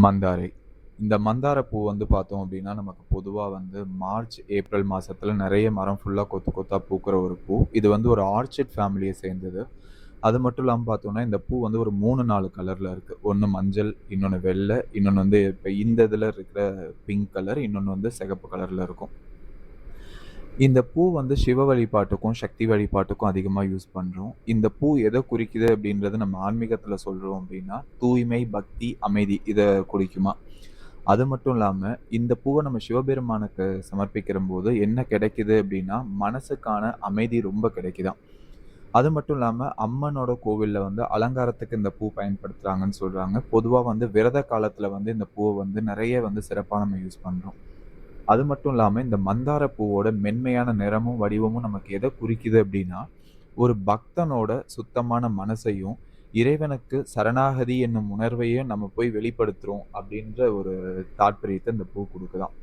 மந்தாரை. இந்த மந்தார பூ வந்து பார்த்தோம் அப்டின்னா, நமக்கு பொதுவா வந்து மார்ச், ஏப்ரல் மாசத்துல நெறைய மரம் ஃபுல்லா கொத்து கொத்தா பூக்குற ஒரு பூ. இது வந்து ஒரு ஆர்ச்சிட் ஃபேமிலிய சேர்ந்தது. அது மட்டும் இல்லாம பார்த்தோம்னா, இந்த பூ வந்து ஒரு 3, 4 கலர்ல இருக்கு. ஒண்ணு மஞ்சள், இன்னொன்னு வெள்ள, இன்னொன்னு வந்து இப்ப இந்த இதுல இருக்கிற பிங்க் கலர், இன்னொன்னு வந்து சிகப்பு கலர்ல இருக்கும். இந்த பூ வந்து சிவ வழிபாட்டுக்கும், சக்தி வழிபாட்டுக்கும் அதிகமா யூஸ் பண்றோம். இந்த பூ எத குறிக்குது அப்படின்றது நம்ம ஆன்மீகத்துல சொல்றோம் அப்படின்னா, தூய்மை, பக்தி, அமைதி இத குறிக்குமா. அது மட்டும் இல்லாம, இந்த பூவ நம்ம சிவபெருமானுக்கு சமர்ப்பிக்கிறம்போது என்ன கிடைக்குது அப்படின்னா, மனசுக்கான அமைதி ரொம்ப கிடைக்குதாம். அது மட்டும் இல்லாம, அம்மனோட கோவில்ல வந்து அலங்காரத்துக்கு இந்த பூ பயன்படுத்துறாங்கன்னு சொல்றாங்க. பொதுவா வந்து விரத காலத்துல வந்து இந்த பூவ வந்து நெறைய வந்து சிறப்பா நம்ம யூஸ் பண்றோம். அது மட்டும் இல்லாம, இந்த மந்தார பூவோட மென்மையான நிறமும், வடிவமும் நமக்கு எத குறிக்குது அப்டின்னா, ஒரு பக்தனோட சுத்தமான மனசையும், இறைவனுக்கு சரணாகதி என்னும் உணர்வையும் நம்ம போய் வெளிப்படுத்துறோம் அப்டின்ற ஒரு தாத்பரியத்த இந்த பூ குடுக்குதாம்.